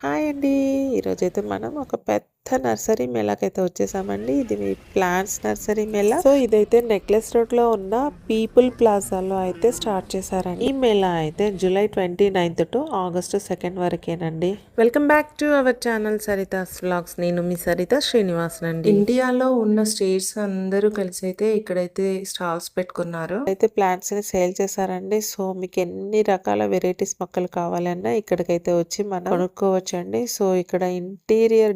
Hi అండి. ఈరోజైతే మనం ఒక పెద్ద నర్సరీ మేళాకైతే వచ్చేసామండి. ఇది మీ ప్లాంట్స్ నర్సరీ మేళా. సో ఇదైతే నెక్లెస్ రోడ్లో ఉన్న పీపుల్ ప్లాజాలో అయితే స్టార్ట్ చేశారండి. ఈ మేళా అయితే జూలై 29th టు ఆగస్ట్ 2 వరకేనండి. Welcome back to our channel Saritha's vlogs. నేను మీ సరిత శ్రీనివాసన్ అండి. ఇండియాలో ఉన్న స్టేట్స్ అందరూ కలిసి అయితే ఇక్కడైతే స్టాల్స్ పెట్టుకున్నారు. అయితే ప్లాంట్స్ ని సేల్ చేశారండి. సో మీకు ఎన్ని రకాల వెరైటీస్ మొక్కలు కావాలన్నా ఇక్కడికైతే వచ్చి మనం కొనుక్కోవచ్చండి. సో ఇక్కడ ఇంటీరియర్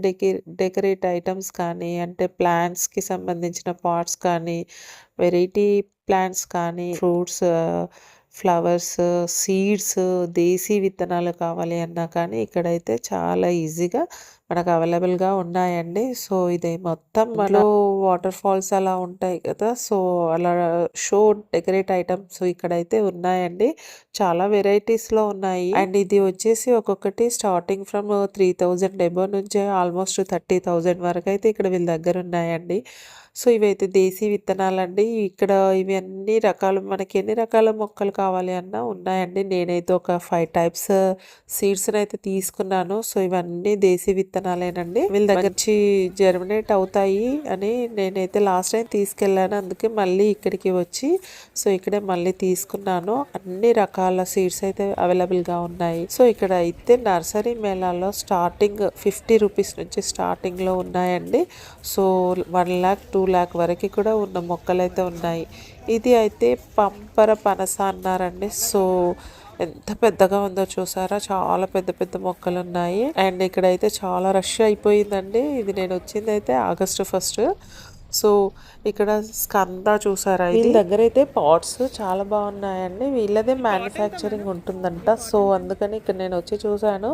డెకరేట్ ఐటమ్స్ కానీ అంటే ప్లాంట్స్ కి సంబంధించిన పాట్స్ కానీ వెరైటీ ప్లాంట్స్ కానీ ఫ్రూట్స్ ఫ్లవర్స్ సీడ్స్ దేశీ విత్తనాలు కావాలి అన్నా కానీ ఇక్కడైతే చాలా ఈజీగా మనకు అవైలబుల్గా ఉన్నాయండి. సో ఇది మొత్తం మనలో వాటర్ ఫాల్స్ అలా ఉంటాయి కదా, సో అలా షో డెకరేట్ ఐటమ్స్ ఇక్కడైతే ఉన్నాయండి. చాలా వెరైటీస్లో ఉన్నాయి. అండ్ ఇది వచ్చేసి ఒక్కొక్కటి స్టార్టింగ్ ఫ్రమ్ 3000 ఎబో నుంచి ఆల్మోస్ట్ 30,000 వరకు అయితే ఇక్కడ వీళ్ళ దగ్గర ఉన్నాయండి. సో ఇవైతే దేశీ విత్తనాలండి. ఇక్కడ ఇవి అన్ని రకాలు మనకి ఎన్ని రకాల మొక్కలు కావాలి అన్నా ఉన్నాయండి. నేనైతే ఒక 5 టైప్స్ సీడ్స్ అయితే తీసుకున్నాను. సో ఇవన్నీ దేశీ విత్తనాలేనండి. వీళ్ళ దగ్గర నుంచి జర్మినేట్ అవుతాయి అని నేనైతే లాస్ట్ టైం తీసుకెళ్ళాను. అందుకే మళ్ళీ ఇక్కడికి వచ్చి సో ఇక్కడే మళ్ళీ తీసుకున్నాను. అన్ని రకాల సీడ్స్ అయితే అవైలబుల్గా ఉన్నాయి. సో ఇక్కడ అయితే నర్సరీ మేళాలో స్టార్టింగ్ 50 రూపీస్ నుంచి స్టార్టింగ్లో ఉన్నాయండి. సో 1 lakh 2 lakh వరకు కూడా ఉన్న మొక్కలు అయితే ఉన్నాయి. ఇది అయితే పంపర పనస అన్నారండి. సో ఎంత పెద్దగా ఉందో చూసారా, చాలా పెద్ద పెద్ద మొక్కలు ఉన్నాయి. అండ్ ఇక్కడైతే చాలా రష్ అయిపోయిందండి. ఇది నేను వచ్చింది అయితే ఆగస్ట్ 1. సో ఇక్కడ స్కంద చూసారా, వీళ్ళ దగ్గర అయితే పాట్స్ చాలా బాగున్నాయండి. వీళ్ళదే మ్యానుఫ్యాక్చరింగ్ ఉంటుందంట. సో అందుకని ఇక్కడ నేను వచ్చి చూసాను.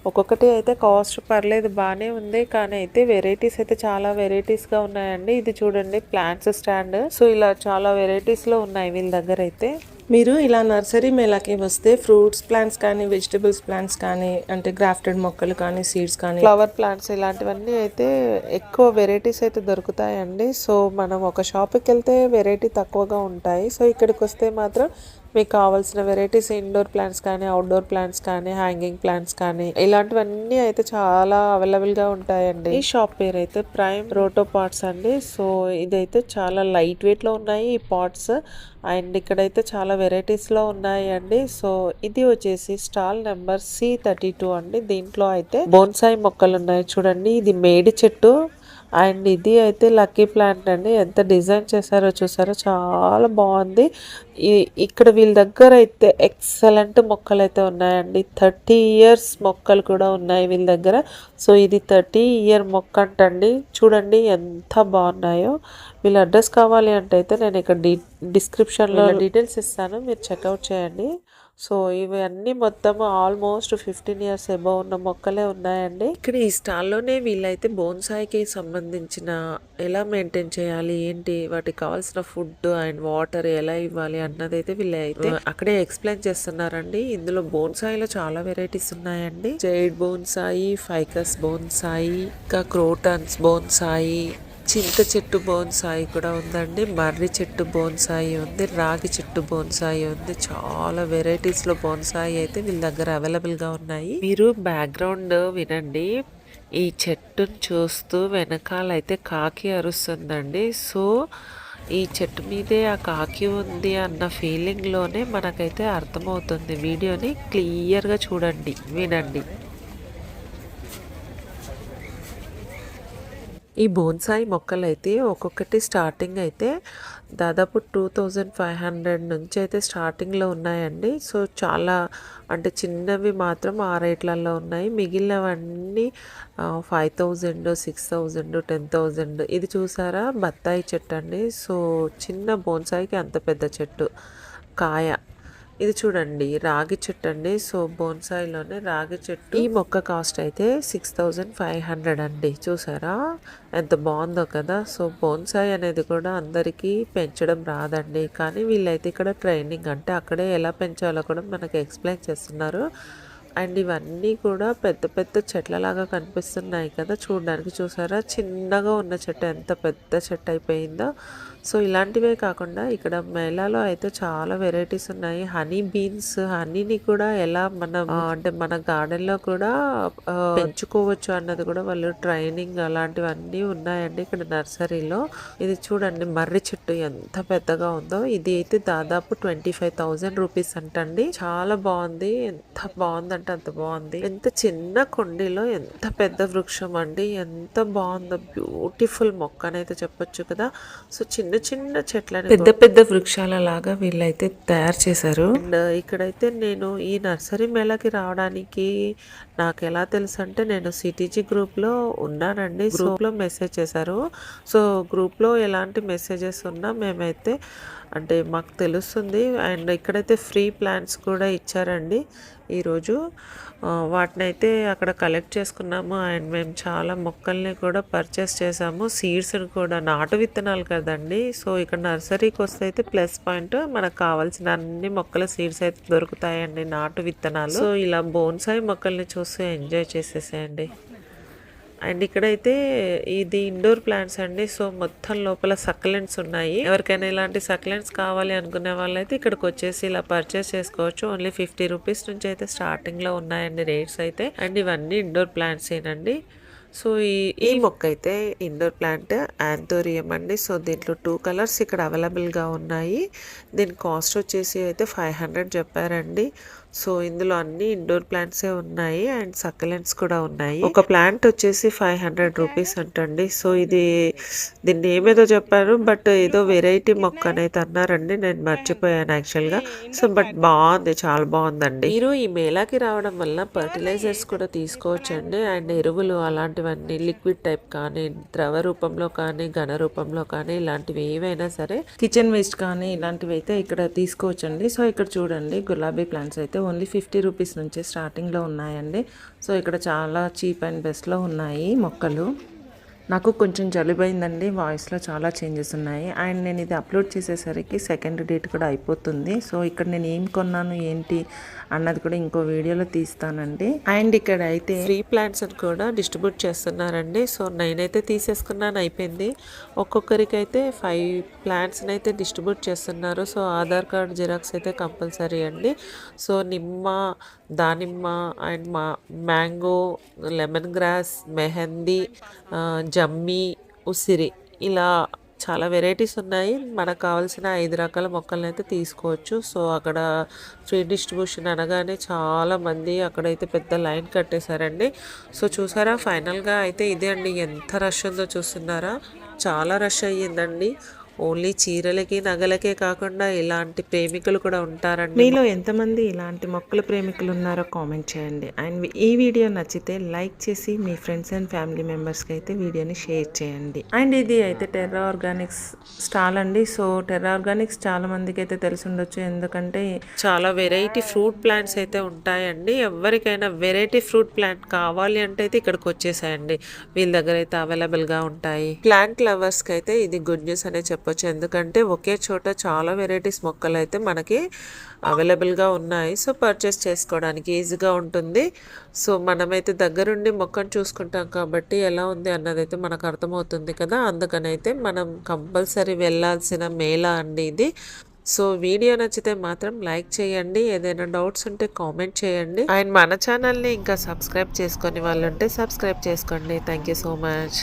ఒక్కొక్కటి అయితే కాస్ట్ పర్లేదు బాగానే ఉంది, కానీ అయితే వెరైటీస్ అయితే చాలా వెరైటీస్గా ఉన్నాయండి. ఇది చూడండి ప్లాంట్స్ స్టాండ్. సో ఇలా చాలా వెరైటీస్లో ఉన్నాయి వీళ్ళ దగ్గర అయితే. మీరు ఇలా నర్సరీ మేళాకి వస్తే ఫ్రూట్స్ ప్లాంట్స్ కానీ వెజిటబుల్స్ ప్లాంట్స్ కానీ అంటే గ్రాఫ్టెడ్ మొక్కలు కానీ సీడ్స్ కానీ ఫ్లవర్ ప్లాంట్స్ ఇలాంటివన్నీ అయితే ఎక్కువ వెరైటీస్ అయితే దొరుకుతాయండి. సో మనం ఒక షాప్కి వెళ్తే వెరైటీ తక్కువగా ఉంటాయి. సో ఇక్కడికి వస్తే మాత్రం మీకు కావాల్సిన వెరైటీస్ ఇండోర్ ప్లాంట్స్ కానీ అవుట్డోర్ ప్లాంట్స్ కానీ హ్యాంగింగ్ ప్లాంట్స్ కానీ ఇలాంటివన్నీ అయితే చాలా అవైలబుల్గా ఉంటాయండి. ఈ షాప్ పేరు అయితే ప్రైమ్ రోటో పాట్స్ అండి. సో ఇదైతే చాలా లైట్ వెయిట్లో ఉన్నాయి ఈ పాట్స్. అండ్ ఇక్కడైతే చాలా వెరైటీస్లో ఉన్నాయండి. సో ఇది వచ్చేసి స్టాల్ నెంబర్ C32 అండి. దీంట్లో అయితే బోన్సాయి మొక్కలు ఉన్నాయి చూడండి. ఇది మేడి చెట్టు. అండ్ ఇది అయితే లక్కీ ప్లాంట్ అండి. ఎంత డిజైన్ చేశారో చూసారో, చాలా బాగుంది. ఇక్కడ వీళ్ళ దగ్గర అయితే ఎక్సలెంట్ మొక్కలు అయితే ఉన్నాయండి. 30 years మొక్కలు కూడా ఉన్నాయి వీళ్ళ దగ్గర. సో ఇది 30 year మొక్క అంటండి. చూడండి ఎంత బాగున్నాయో. వీళ్ళ అడ్రస్ కావాలి అంటే అయితే నేను ఇక్కడ డిస్క్రిప్షన్లో డీటెయిల్స్ ఇస్తాను, మీరు చెక్అవుట్ చేయండి. సో ఇవన్నీ మొత్తం ఆల్మోస్ట్ 15 years ఎబో ఉన్న మొక్కలే ఉన్నాయండి. ఇక్కడ ఈ స్టాల్లోనే వీళ్ళైతే బోన్సాయికి సంబంధించిన ఎలా మెయింటైన్ చేయాలి ఏంటి, వాటికి కావాల్సిన ఫుడ్ అండ్ వాటర్ ఎలా ఇవ్వాలి అన్నదైతే వీళ్ళైతే అక్కడే ఎక్స్ప్లెయిన్ చేస్తున్నారండి. ఇందులో బోన్సాయిలో చాలా వెరైటీస్ ఉన్నాయండి. జైడ్ బోన్సాయి, ఫైకస్ బోన్సాయి, ఇంకా క్రోటన్స్ బోన్సాయి, చింత చెట్టు బోన్సాయి కూడా ఉందండి. మర్రి చెట్టు బోన్సాయి ఉంది, రాగి చెట్టు బోన్సాయి ఉంది. చాలా వెరైటీస్లో బోన్సాయి అయితే వీళ్ళ దగ్గర అవైలబుల్గా ఉన్నాయి. మీరు బ్యాక్గ్రౌండ్ వినండి. ఈ చెట్టును చూస్తూ వెనకాలైతే కాకి అరుస్తుందండి. సో ఈ చెట్టు మీదే ఆ కాకి ఉంది అన్న ఫీలింగ్లోనే మనకైతే అర్థమవుతుంది. వీడియోని క్లియర్గా చూడండి, వినండి. ఈ బోన్సాయి మొక్కలు అయితే ఒక్కొక్కటి స్టార్టింగ్ అయితే దాదాపు 2500 నుంచి అయితే స్టార్టింగ్లో ఉన్నాయండి. సో చాలా అంటే చిన్నవి మాత్రం ఆ రేట్లలో ఉన్నాయి. మిగిలినవన్నీ 5000, 6000, 10,000. ఇది చూసారా బత్తాయి చెట్టు అండి. సో చిన్న బోన్సాయికి అంత పెద్ద చెట్టు కాయ. ఇది చూడండి రాగి చెట్టు అండి. సో బోన్సాయిలోనే రాగి చెట్టు. ఈ మొక్క కాస్ట్ అయితే 6500 అండి. చూసారా ఎంత బాగుందో కదా. సో బోన్సాయి అనేది కూడా అందరికీ పెంచడం రాదండి, కానీ వీళ్ళైతే ఇక్కడ ట్రైనింగ్ అంటే అక్కడే ఎలా పెంచాలో కూడా మనకి ఎక్స్ప్లెయిన్ చేస్తున్నారు. అండ్ ఇవన్నీ కూడా పెద్ద పెద్ద చెట్లలాగా కనిపిస్తున్నాయి కదా చూడడానికి. చూసారా చిన్నగా ఉన్న చెట్టు ఎంత పెద్ద చెట్టు అయిపోయిందో. సో ఇలాంటివే కాకుండా ఇక్కడ మేళాలో అయితే చాలా వెరైటీస్ ఉన్నాయి. హనీ బీన్స్, హనీని కూడా ఎలా మనం అంటే మన గార్డెన్లో కూడా పెంచుకోవచ్చు అన్నది కూడా వాళ్ళు ట్రైనింగ్ అలాంటివన్నీ ఉన్నాయండి ఇక్కడ నర్సరీలో. ఇది చూడండి మర్రి చెట్టు ఎంత పెద్దగా ఉందో. ఇది అయితే దాదాపు 25,000 రూపీస్ అంటండి. చాలా బాగుంది. ఎంత బాగుందంటే అంత బాగుంది. ఎంత చిన్న కొండిలో ఎంత పెద్ద వృక్షం అండి. ఎంత బాగుందో. బ్యూటిఫుల్ మొక్క అయితే చెప్పొచ్చు కదా. సో చిన్న చిన్న చెట్లని పెద్ద పెద్ద వృక్షాల లాగా వీళ్ళైతే తయారు చేశారు. అండ్ ఇక్కడైతే నేను ఈ నర్సరీ మేళకి రావడానికి నాకు ఎలా తెలుసు అంటే నేను సిటీజీ గ్రూప్లో ఉన్నానండి. గ్రూప్లో మెసేజ్ చేశారు. సో గ్రూప్లో ఎలాంటి మెసేజెస్ ఉన్నా మేమైతే అంటే మాకు తెలుస్తుంది. అండ్ ఇక్కడైతే ఫ్రీ ప్లాన్స్ కూడా ఇచ్చారండి ఈరోజు. వాటిని అయితే అక్కడ కలెక్ట్ చేసుకున్నాము. అండ్ మేము చాలా మొక్కల్ని కూడా పర్చేస్ చేసాము. సీడ్స్ని కూడా, నాటు విత్తనాలు కదండి. సో ఇక్కడ నర్సరీకి వస్తే అయితే ప్లస్ పాయింట్ మనకు కావాల్సిన అన్ని మొక్కల సీడ్స్ అయితే దొరుకుతాయండి, నాటు విత్తనాలు. సో ఇలా బోన్సాయి మొక్కల్ని చూస్తూ ఎంజాయ్ చేసేసేయండి. అండ్ ఇక్కడైతే ఇది ఇండోర్ ప్లాంట్స్ అండి. సో మొత్తం లోపల సక్లెంట్స్ ఉన్నాయి. ఎవరికైనా ఇలాంటి సక్లెంట్స్ కావాలి అనుకునే వాళ్ళైతే ఇక్కడికి వచ్చేసి ఇలా పర్చేస్ చేసుకోవచ్చు. ఓన్లీ 50 రూపీస్ నుంచి అయితే స్టార్టింగ్లో ఉన్నాయండి రేట్స్ అయితే. అండ్ ఇవన్నీ ఇండోర్ ప్లాంట్స్ ఏనండి. సో ఈ మొక్క అయితే ఇండోర్ ప్లాంట్ యాంథోరియం అండి. సో దీంట్లో 2 కలర్స్ ఇక్కడ అవైలబుల్గా ఉన్నాయి. దీని కాస్ట్ వచ్చేసి అయితే 500 చెప్పారండి. సో ఇందులో అన్ని ఇండోర్ ప్లాంట్సే ఉన్నాయి అండ్ సక్యులెంట్స్ కూడా ఉన్నాయి. ఒక ప్లాంట్ వచ్చేసి 500 రూపీస్ అంటండి. సో దీన్ని ఏమేదో చెప్పారు, బట్ ఏదో వెరైటీ మొక్క అనేది అన్నారండి. నేను మర్చిపోయాను యాక్చువల్గా. సో బట్ బాగుంది, చాలా బాగుందండి. మీరు ఈ మేళాకి రావడం వల్ల ఫర్టిలైజర్స్ కూడా తీసుకోవచ్చండి. అండ్ ఎరువులు అలాంటివన్నీ లిక్విడ్ టైప్ కానీ, ద్రవ రూపంలో కానీ, ఘన రూపంలో కానీ, ఇలాంటివి ఏవైనా సరే, కిచెన్ వేస్ట్ కానీ ఇలాంటివి అయితే ఇక్కడ తీసుకోవచ్చండి. సో ఇక్కడ చూడండి గులాబీ ప్లాంట్స్ అయితే ఓన్లీ 50 రూపీస్ నుంచే స్టార్టింగ్లో ఉన్నాయండి. సో ఇక్కడ చాలా చీప్ అండ్ బెస్ట్లో ఉన్నాయి మొక్కలు. నాకు కొంచెం జలుబైందండి, వాయిస్లో చాలా చేంజెస్ ఉన్నాయి. అండ్ నేను ఇది అప్లోడ్ చేసేసరికి సెకండ్ డేట్ కూడా అయిపోతుంది. సో ఇక్కడ నేను ఏం కొన్నాను ఏంటి అన్నది కూడా ఇంకో వీడియోలో తీస్తానండి. అండ్ ఇక్కడ అయితే ఫ్రీ ప్లాంట్స్ అని కూడా డిస్ట్రిబ్యూట్ చేస్తున్నారండి. సో నేనైతే తీసేసుకున్నాను, అయిపోయింది. ఒక్కొక్కరికి అయితే 5 ప్లాంట్స్ని అయితే డిస్ట్రిబ్యూట్ చేస్తున్నారు. సో ఆధార్ కార్డ్ జిరాక్స్ అయితే కంపల్సరీ అండి. సో నిమ్మ, దానిమ్మ and mango, lemon grass, mehndi, జమ్మి, ఉసిరి, ఇలా చాలా వెరైటీస్ ఉన్నాయి. మనకు కావాల్సిన 5 రకాల మొక్కలను అయితే తీసుకోవచ్చు. సో అక్కడ ఫ్రీ డిస్ట్రిబ్యూషన్ అనగానే చాలామంది అక్కడైతే పెద్ద లైన్ కట్టేశారండి. సో చూసారా, ఫైనల్గా అయితే ఇదే అండి. ఎంత రష్ ఉందో చూస్తున్నారా, చాలా రష్ అయ్యిందండి. ఓన్లీ చీరలకి, నగలకే కాకుండా ఇలాంటి ప్రేమికులు కూడా ఉంటారండి. మీలో ఎంతమంది ఇలాంటి మొక్కల ప్రేమికులు ఉన్నారో కామెంట్ చేయండి. అండ్ ఈ వీడియో నచ్చితే లైక్ చేసి మీ ఫ్రెండ్స్ అండ్ ఫ్యామిలీ మెంబర్స్కి అయితే వీడియోని షేర్ చేయండి. అండ్ ఇది అయితే టెర్రా ఆర్గానిక్స్ స్టాల్ అండి. సో టెర్రా ఆర్గానిక్స్ చాలా మందికి అయితే తెలిసి ఉండొచ్చు, ఎందుకంటే చాలా వెరైటీ ఫ్రూట్ ప్లాంట్స్ అయితే ఉంటాయండి. ఎవరికైనా వెరైటీ ఫ్రూట్ ప్లాంట్ కావాలి అంటే అయితే ఇక్కడికి వచ్చేసాయండి. వీళ్ళ దగ్గర అయితే అవైలబుల్గా ఉంటాయి. ప్లాంట్ లవర్స్కి అయితే ఇది గుడ్ న్యూస్ అనే చెప్పొచ్చు. ఎందుకంటే ఒకే చోట చాలా వెరైటీస్ మొక్కలు అయితే మనకి అవైలబుల్గా ఉన్నాయి. సో పర్చేస్ చేసుకోవడానికి ఈజీగా ఉంటుంది. సో మనమైతే దగ్గరుండి మొక్కను చూసుకుంటాం కాబట్టి ఎలా ఉంది అన్నదైతే మనకు అర్థమవుతుంది కదా. అందుకనైతే మనం కంపల్సరీ వెళ్ళాల్సిన మేళా అండి ఇది. సో వీడియో నచ్చితే మాత్రం లైక్ చేయండి. ఏదైనా డౌట్స్ ఉంటే కామెంట్ చేయండి. అండ్ మన ఛానల్ని ఇంకా సబ్స్క్రైబ్ చేసుకొని వాళ్ళు ఉంటే సబ్స్క్రైబ్ చేసుకోండి. Thank you so much.